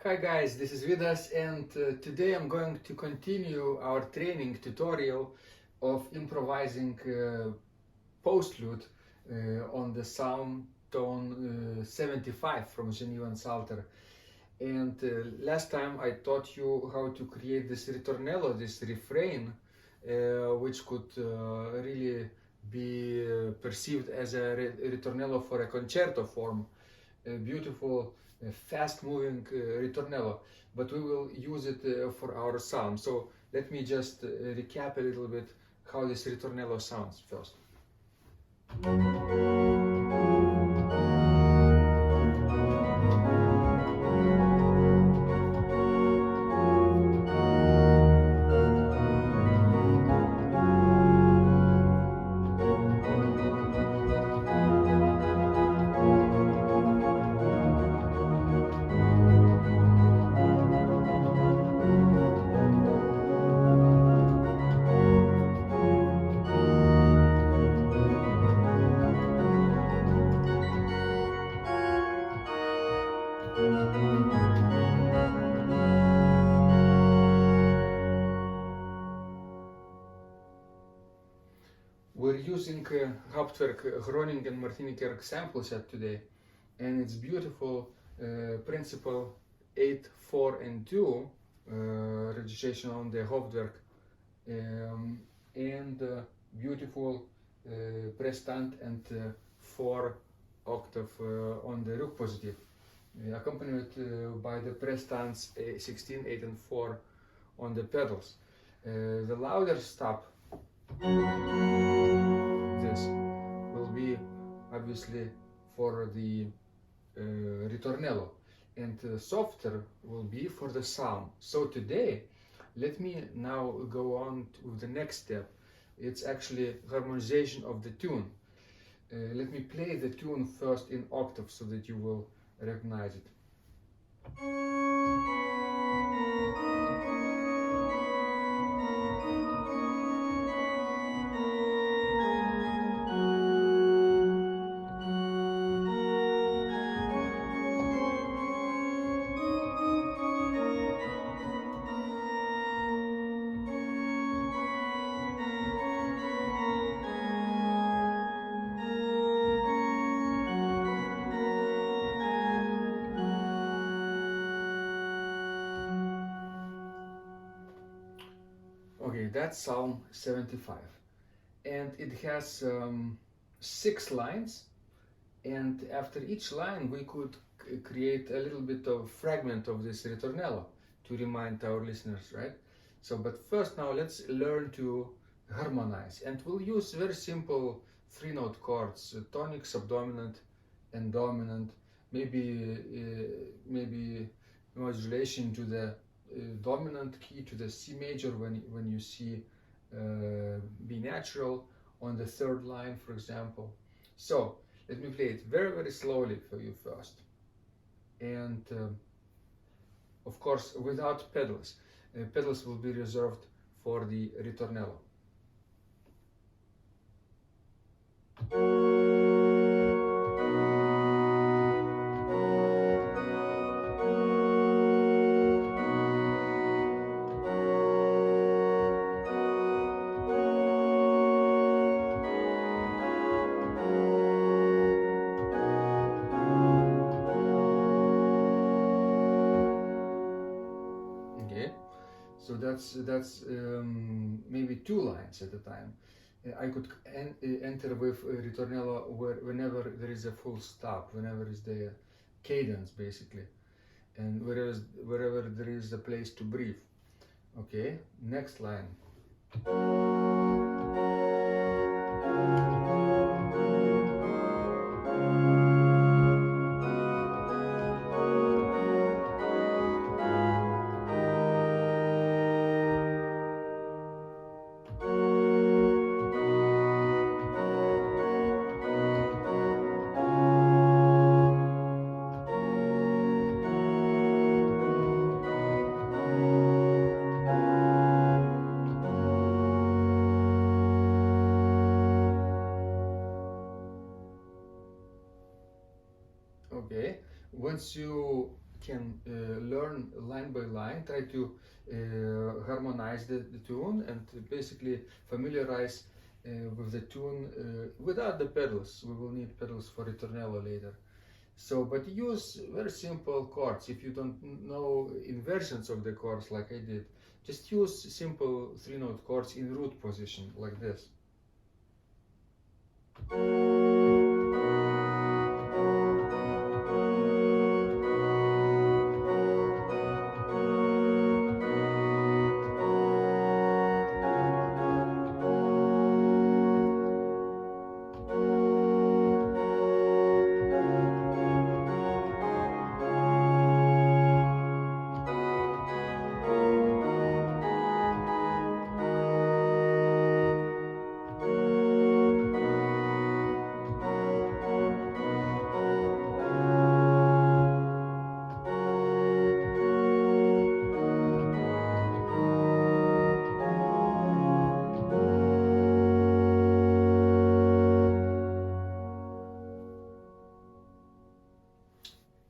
Hi guys, this is Vidas, and today I'm going to continue our training tutorial of improvising postlude on the psalm tone 75 from Genevan Psalter. And last time I taught you how to create this ritornello, this refrain, which could really be perceived as a ritornello for a concerto form, a beautiful fast-moving ritornello, but we will use it for our psalm. So let me just recap a little bit how this ritornello sounds first. We're using Hauptwerk Groningen and Martinikerk sample set today, and it's beautiful principle 8, 4, and 2 registration on the Hauptwerk, and beautiful prestand and 4 octave on the Rook positive, accompanied by the prestants 16, 8, and 4 on the pedals. The louder stop, this will be obviously for the ritornello, and softer will be for the psalm. So today, let me now go on to the next step. It's actually harmonization of the tune. Let me play the tune first in octave so that you will recognize it. Okay, that's Psalm 75, and it has 6 lines, and after each line we could create a little bit of fragment of this ritornello to remind our listeners, right? So, but first now let's learn to harmonize, and we'll use very simple 3-note chords, tonic, subdominant, and dominant, maybe modulation to the dominant key to the C major when you see B natural on the 3rd line, for example. So let me play it very, very slowly for you first, and of course without pedals. Pedals will be reserved for the ritornello. So that's maybe 2 lines at a time. I could enter with ritornello whenever there is a full stop, whenever is the cadence basically, and wherever there is a place to breathe. Okay, next line. Okay, once you can learn line by line, try to harmonize the tune, and basically familiarize with the tune without the pedals. We will need pedals for ritornello later. So, but use very simple chords. If you don't know inversions of the chords like I did, just use simple 3-note chords in root position like this.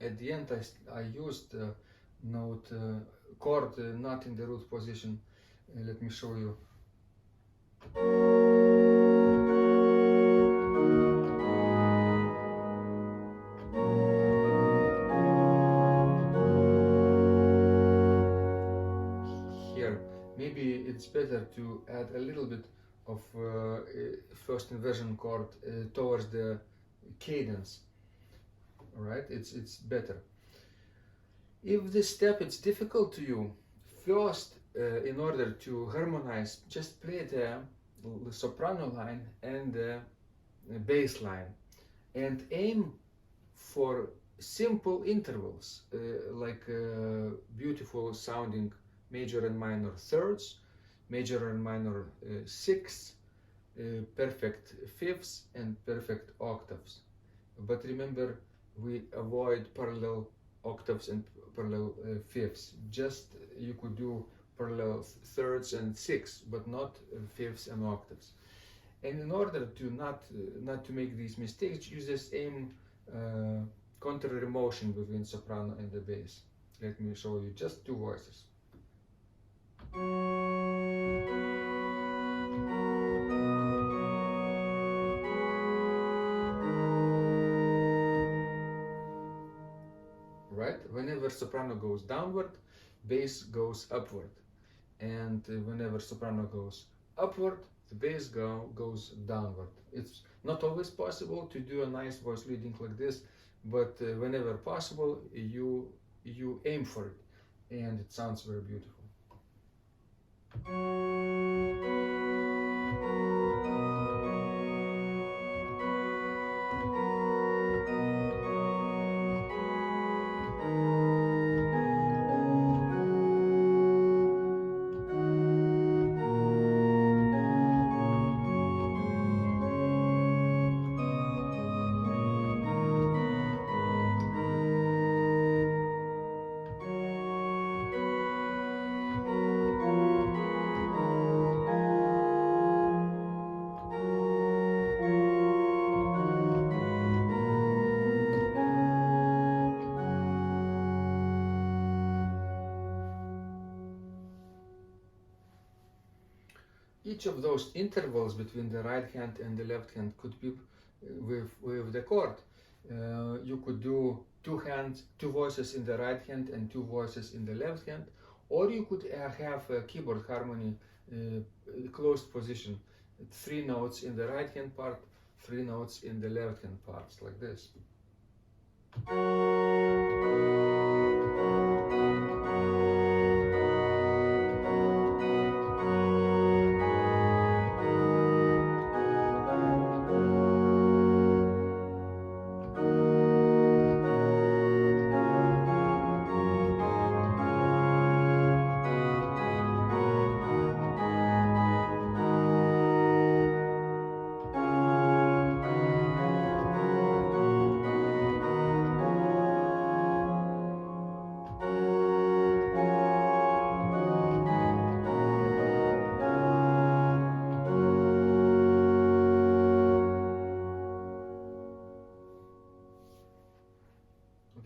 At the end, I used note chord not in the root position. Let me show you. Here, maybe it's better to add a little bit of first inversion chord towards the cadence. All right, it's better. If this step is difficult to you, first, in order to harmonize, just play the soprano line and the bass line, and aim for simple intervals, like beautiful sounding major and minor thirds, major and minor sixths, perfect fifths, and perfect octaves. But remember, we avoid parallel octaves and parallel fifths. Just you could do parallel thirds and sixths, but not fifths and octaves. And in order to not to make these mistakes, you just aim contrary motion between soprano and the bass. Let me show you just two voices. Right? Whenever soprano goes downward, bass goes upward. And whenever soprano goes upward, the bass goes downward. It's not always possible to do a nice voice leading like this, but whenever possible, you aim for it, and it sounds very beautiful. Each of those intervals between the right hand and the left hand could be with the chord. You could do two voices in the right hand and two voices in the left hand, or you could have a keyboard harmony closed position, 3 notes in the right hand part, 3 notes in the left hand parts, like this.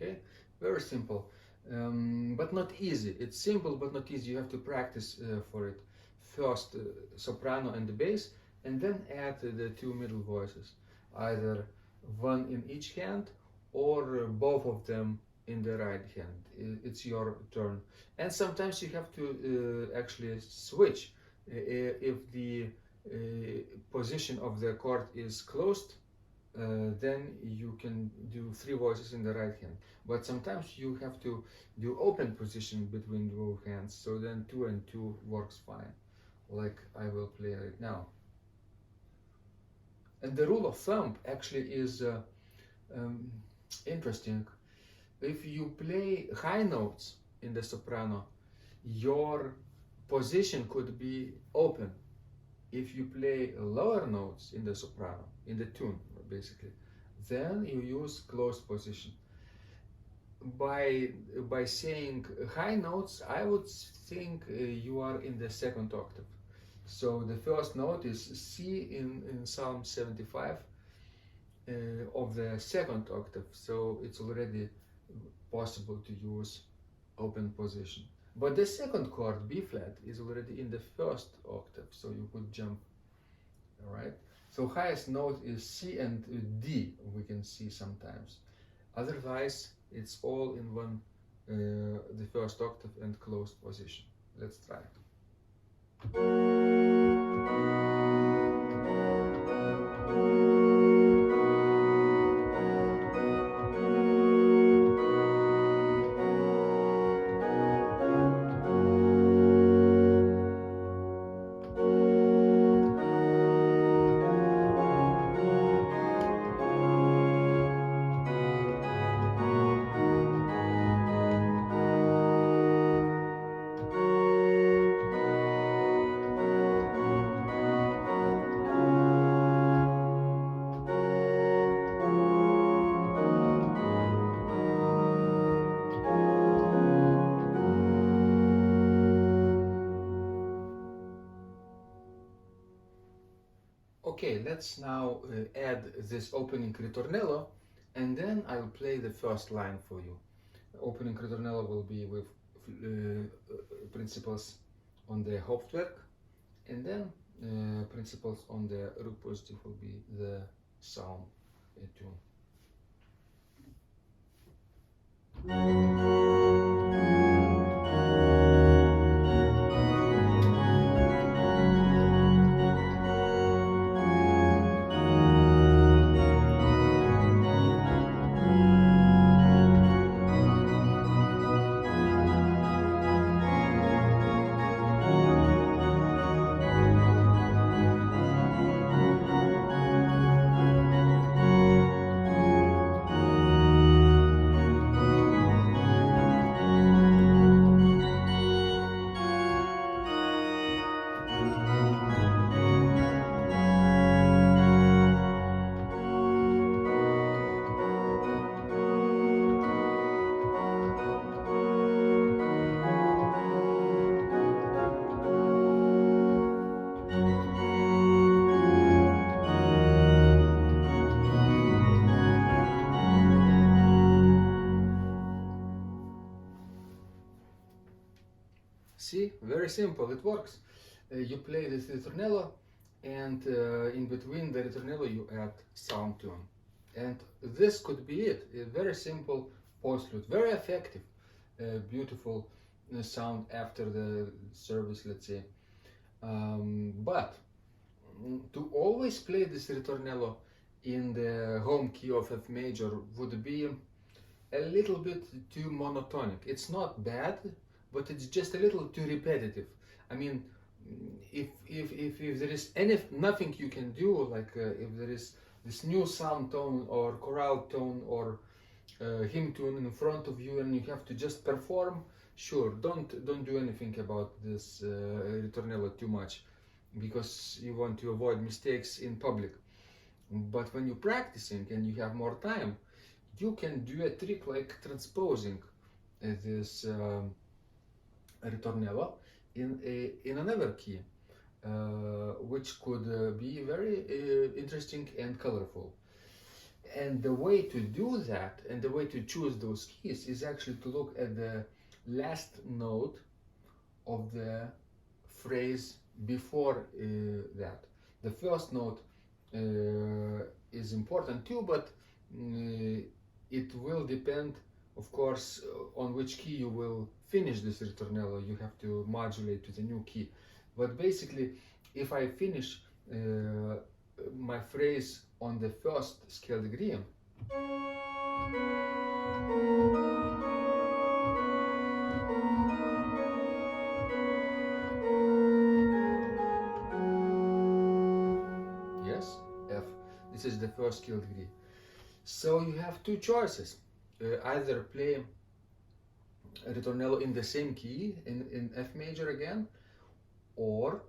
Okay, very simple. but not easy. It's simple but not easy. You have to practice for it. First soprano and the bass, and then add the two middle voices, either one in each hand or both of them in the right hand. It's your turn. And sometimes you have to actually switch. If the position of the chord is closed, then you can do three voices in the right hand. But sometimes you have to do open position between both hands, so then 2 and 2 works fine, like I will play right now. And the rule of thumb actually is interesting. If you play high notes in the soprano, your position could be open. If you play lower notes in the soprano, in the tune basically, then you use closed position. By saying high notes, I would think you are in the second octave. So the first note is C in Psalm 75 of the second octave, so it's already possible to use open position. But the second chord, B flat, is already in the first octave, so you could jump, all right? So highest note is C and D, we can see sometimes. Otherwise, it's all in one, the first octave and closed position. Let's try it. Okay, let's now add this opening ritornello, and then I'll play the first line for you. Opening ritornello will be with principles on the Hauptwerk, and then principles on the root positive will be the psalm tune. See, very simple, it works. You play this ritornello, and in between the ritornello you add psalm tune. And this could be it. A very simple postlude, very effective, beautiful sound after the service, let's say. But to always play this ritornello in the home key of F major would be a little bit too monotonic. It's not bad, but it's just a little too repetitive. I mean, if there is nothing you can do, like if there is this new psalm tone or chorale tone or hymn tune in front of you and you have to just perform, sure, don't do anything about this ritornello too much, because you want to avoid mistakes in public. But when you're practicing and you have more time, you can do a trick like transposing this ritornello in another key, which could be very interesting and colorful. And the way to do that, and the way to choose those keys, is actually to look at the last note of the phrase before that. The first note is important too, but it will depend, of course, on which key you will finish this ritornello. You have to modulate to the new key. But basically, if I finish my phrase on the first scale degree, yes, F, this is the first scale degree. So you have two choices. Either play ritornello in the same key, in F major again, or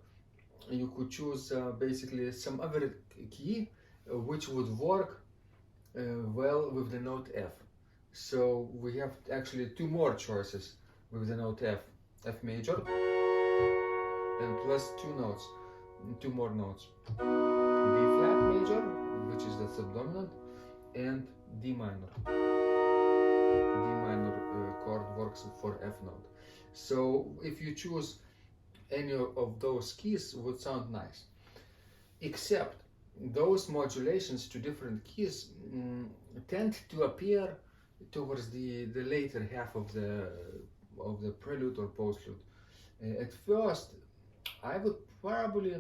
you could choose basically some other key which would work well with the note F. So we have actually two more choices with the note F. F major and plus two more notes. B flat major, which is the subdominant, and D minor. D minor chord works for F note. So if you choose any of those keys, would sound nice. Except those modulations to different keys tend to appear towards the later half of the prelude or postlude. At first, I would probably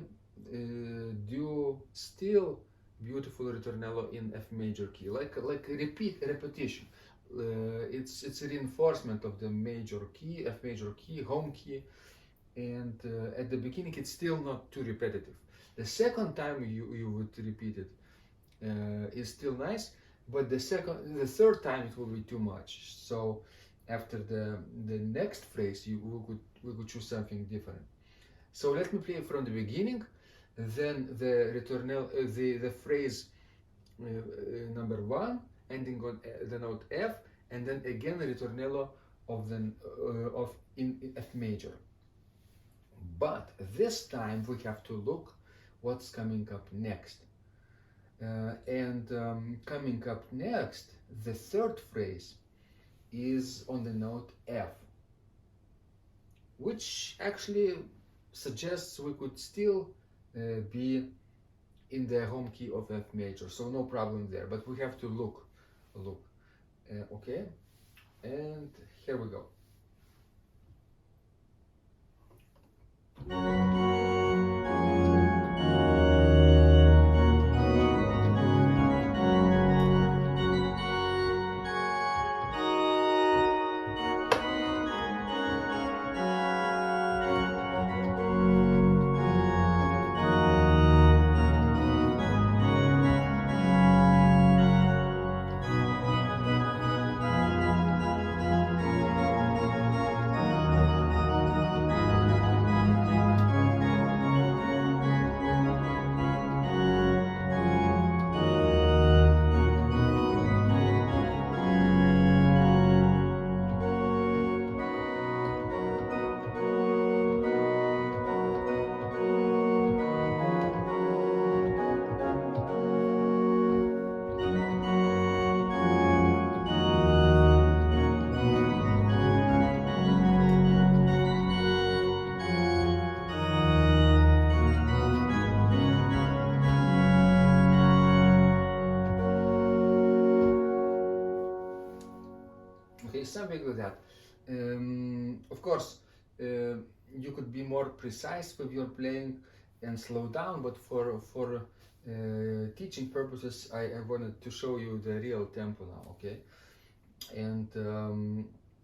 do still beautiful ritornello in F major key, like repetition. It's a reinforcement of the major key, F major key, home key, and at the beginning it's still not too repetitive. The second time you would repeat it is still nice, but the third time it will be too much. So after the next phrase, we could choose something different. So let me play from the beginning, then the ritornello, the phrase number 1, ending on the note F, and then again the ritornello in F major. But this time we have to look what's coming up next. Coming up next, the third phrase is on the note F, which actually suggests we could still be in the home key of F major, so no problem there, but we have to look. Okay, and here we go. Okay, something like that. Of course, you could be more precise with your playing and slow down, but for teaching purposes, I wanted to show you the real tempo now. Okay, and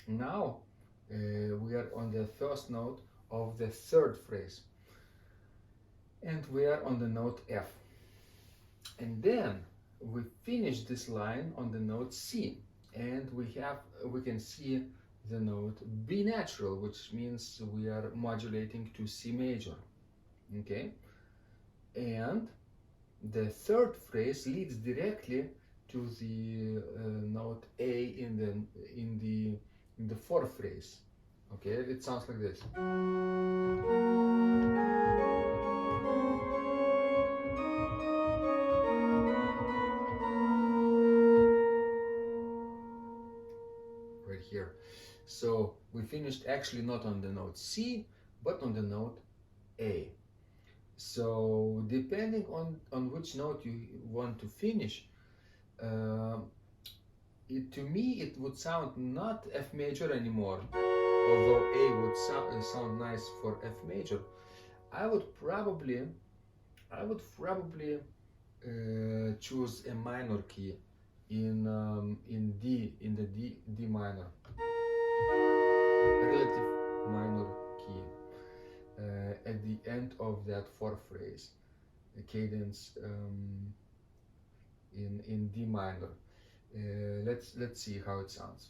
now we are on the first note of the third phrase, and we are on the note F, and then we finish this line on the note C. And we can see the note B natural, which means we are modulating to C major. Okay, and the third phrase leads directly to the note A in the fourth phrase. Okay, it sounds like this. we finished actually not on the note C, but on the note A. So depending on which note you want to finish, to me it would sound not F major anymore, although A would sound nice for F major. I would probably choose a minor key in the D minor, relative minor key, at the end of that fourth phrase, a cadence in D minor. Let's see how it sounds.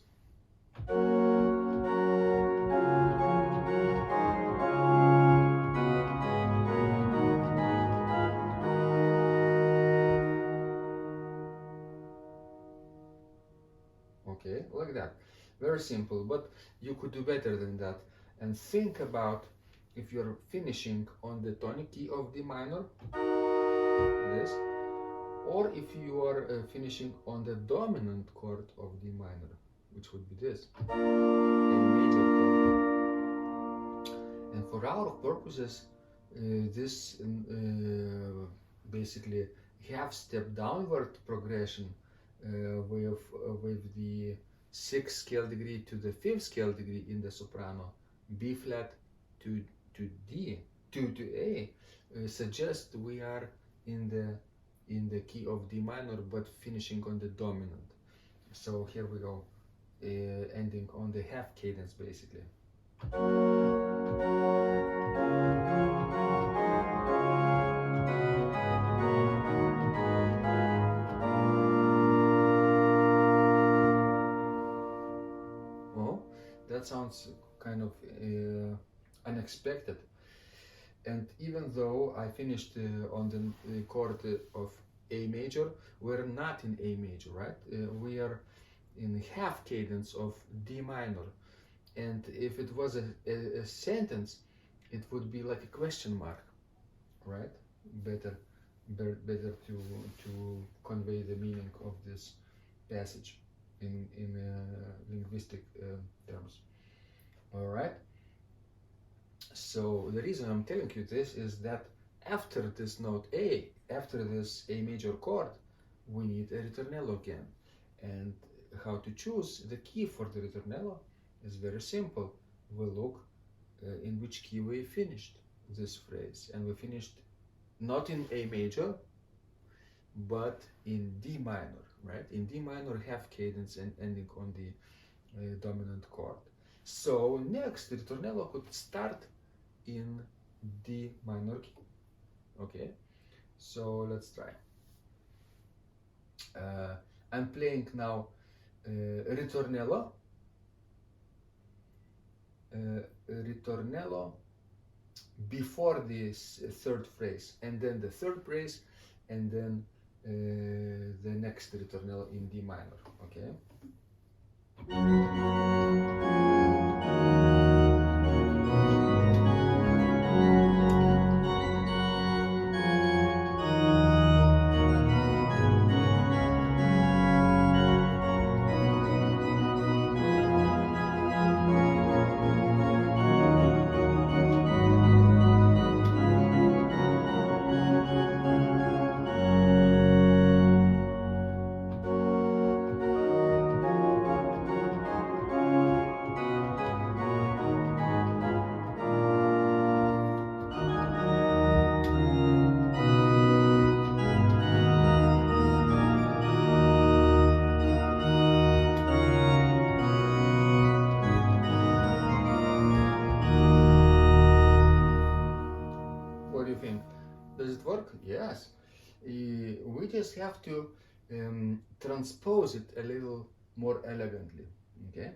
Okay, like that. Very simple, but you could do better than that. And think about if you're finishing on the tonic key of D minor, this, or if you are finishing on the dominant chord of D minor, which would be this, A major chord. And for our purposes, this basically half-step downward progression with the 6th scale degree to the 5th scale degree in the soprano, B flat to D to A, suggests we are in the key of D minor, but finishing on the dominant. So here we go, ending on the half cadence basically. That sounds kind of unexpected. And even though I finished on the chord of A major, we're not in A major, right? We are in half cadence of D minor. And if it was a sentence, it would be like a question mark, right? Better to convey the meaning of this passage in linguistic terms. All right. So the reason I'm telling you this is that after this note A, after this A major chord, we need a ritornello again. And how to choose the key for the ritornello is very simple. We look in which key we finished this phrase, and we finished not in A major, but in D minor, right? In D minor, half cadence and ending on the dominant chord. So next, the ritornello could start in D minor key. Okay, so let's try. I'm playing now ritornello. Ritornello before this third phrase, and then the third phrase, and then the next ritornello in D minor. Okay. What do you think? Does it work? Yes. We just have to transpose it a little more elegantly. Okay.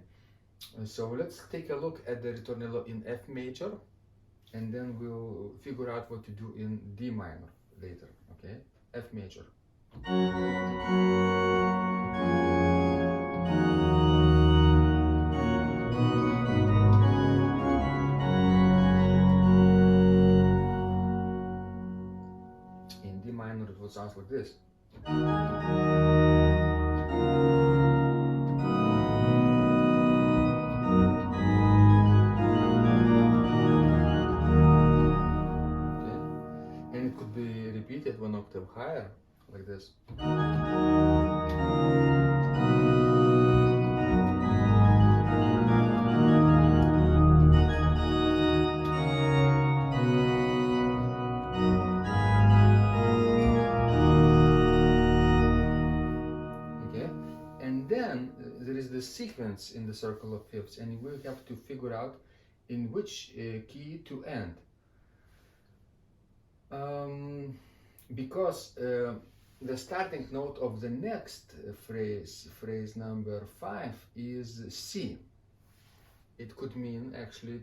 So let's take a look at the ritornello in F major, and then we'll figure out what to do in D minor later. Okay. F major. In D minor, it will sound like this. octave higher, like this. Okay, and then there is the sequence in the circle of fifths, and we have to figure out in which key to end. Because the starting note of the next phrase number 5, is C. It could mean actually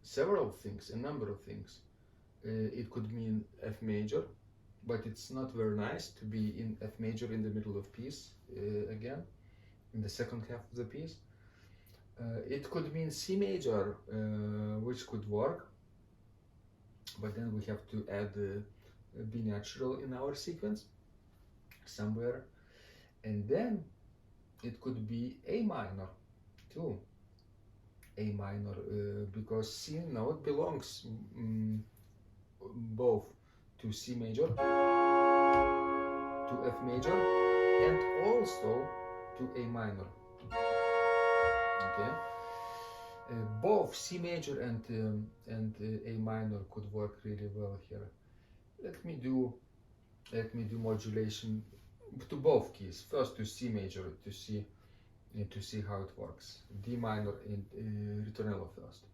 several things, a number of things. It could mean F major, but it's not very nice to be in F major in the middle of piece again, in the second half of the piece. It could mean C major, which could work, but then we have to add B natural in our sequence somewhere, and then it could be A minor too. A minor, because C note belongs both to C major, to F major, and also to A minor. Okay, both C major and A minor could work really well here. Let me do modulation to both keys. First to C major to see how it works. D minor and ritornello first.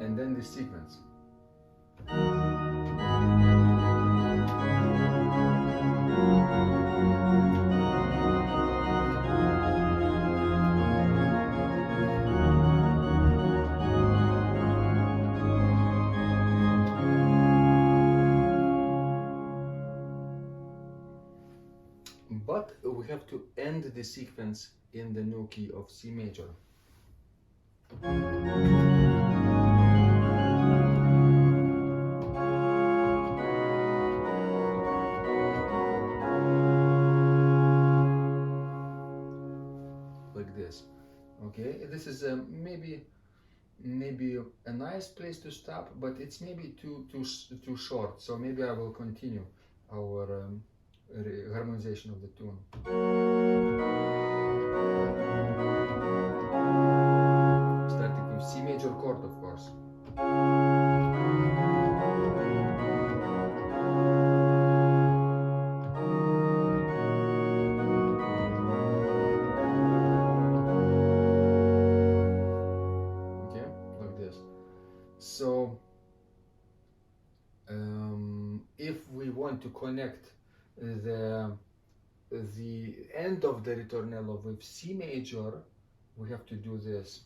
And then the sequence. But we have to end the sequence in the new key of C major. Like this. Okay, this is maybe a nice place to stop, but it's maybe too short. So maybe I will continue our harmonization of the tune. Starting with C major chord, of course. Okay, like this. So if we want to connect the end of the ritornello with C major, we have to do this.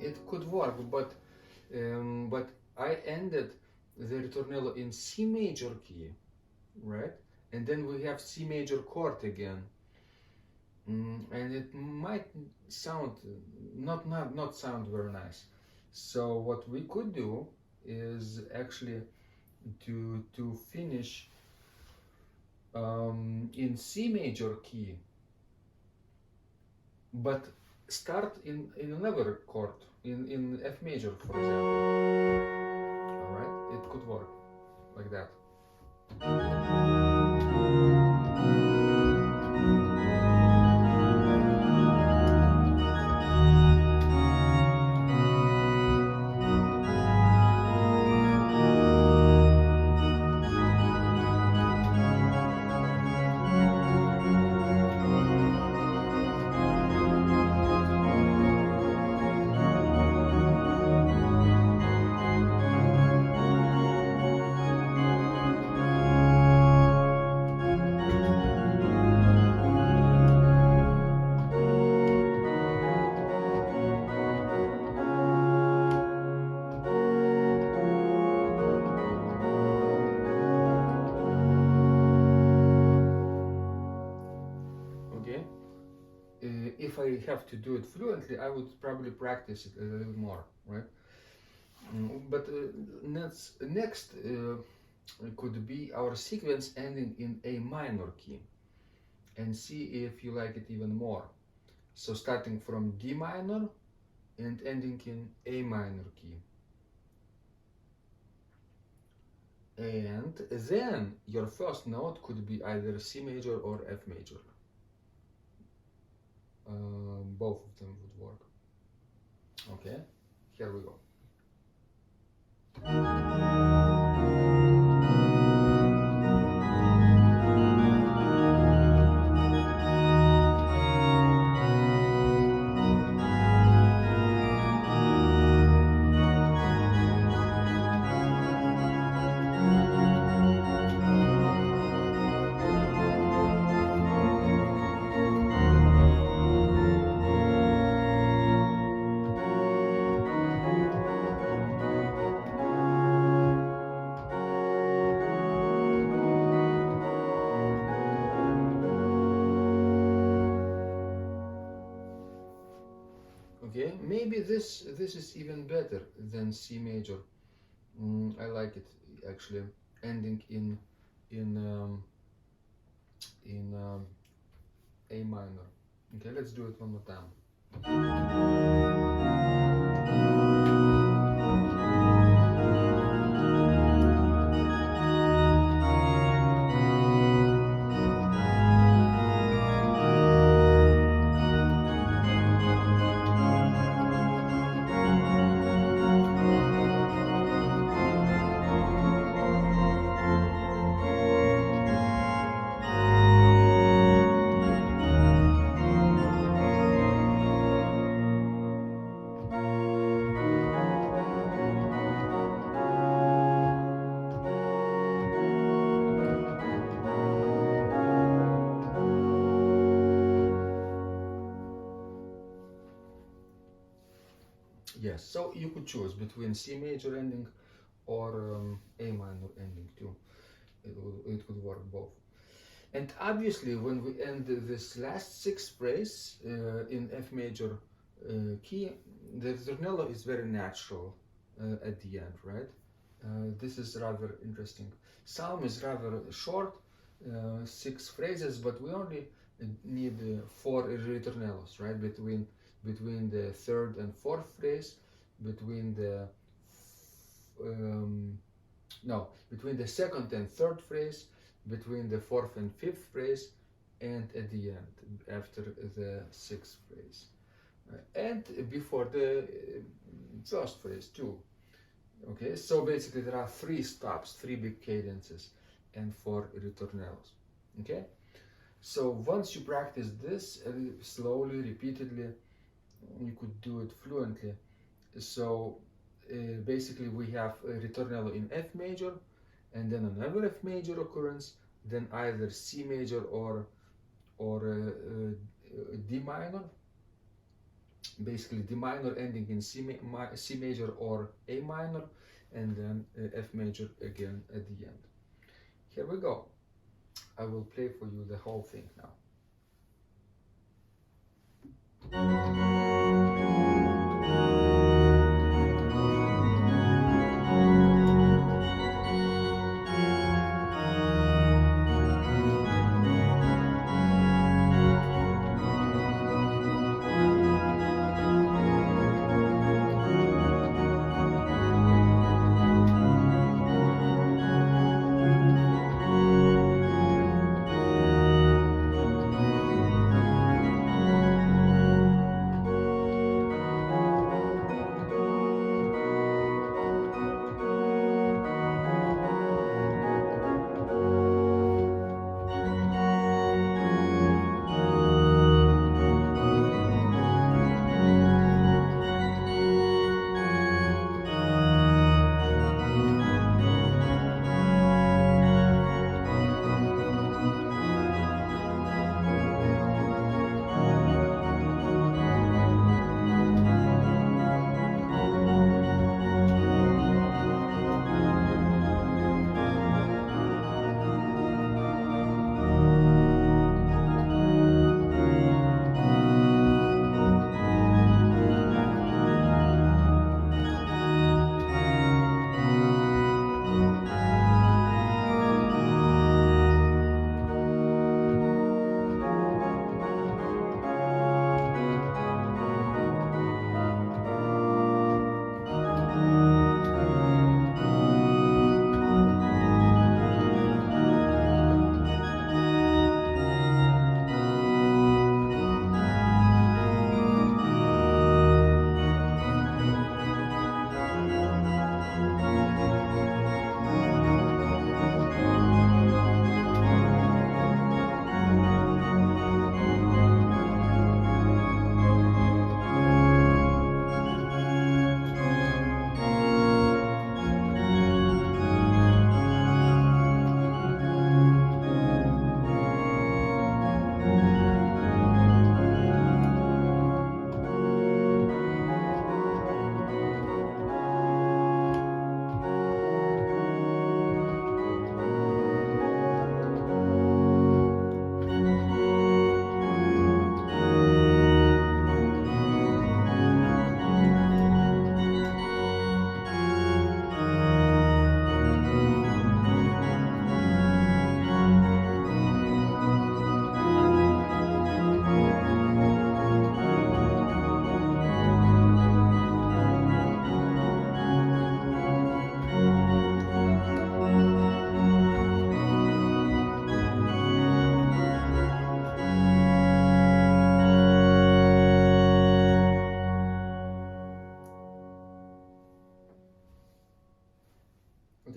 It could work, but I ended the ritornello in C major key, right? And then we have C major chord again, and it might sound not sound very nice. So what we could do is actually to finish in C major key, but start in another chord, in F major, for example. All right, it could work like that. I have to do it fluently, I would probably practice it a little more, right? But next could be our sequence ending in A minor key, and see if you like it even more. So starting from D minor and ending in A minor key. And then your first note could be either C major or F major. Both of them would work. Okay, here we go. Okay, maybe this is even better than C major. I like it actually, ending in A minor. Okay, let's do it one more time. Yes, so you could choose between C major ending or A minor ending too. It could work both. And obviously, when we end this last sixth phrase in F major key, the ritornello is very natural at the end, right? This is rather interesting. Psalm is rather short, 6 phrases, but we only need 4 ritornellos, right? Between the third and fourth phrase, between the between the second and third phrase, between the fourth and fifth phrase, and at the end after the sixth phrase, and before the first phrase too. Okay, so basically there are 3 stops, 3 big cadences, and 4 ritornellos. Okay, so once you practice this slowly, repeatedly, you could do it fluently. So basically we have a ritornello in F major, and then another F major occurrence, then either C major or D minor. Basically D minor ending in C major or A minor, and then F major again at the end. Here we go. I will play for you the whole thing now.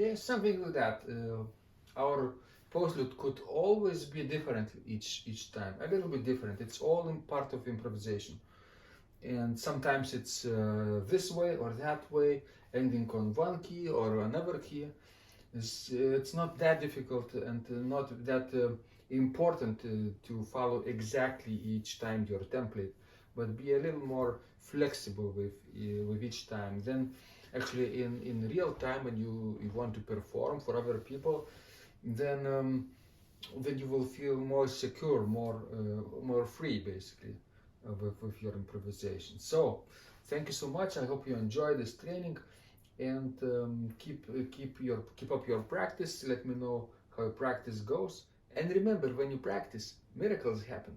yeah, something like that. Our postlude could always be different each time, a little bit different. It's all in part of improvisation, and sometimes it's this way or that way, ending on one key or another key. It's not that difficult and not that important to follow exactly each time your template, but be a little more flexible with each time. Then, actually, in real time, when you want to perform for other people, then you will feel more secure, more free, basically, with your improvisation. So, thank you so much. I hope you enjoy this training, and keep up your practice. Let me know how your practice goes. And remember, when you practice, miracles happen.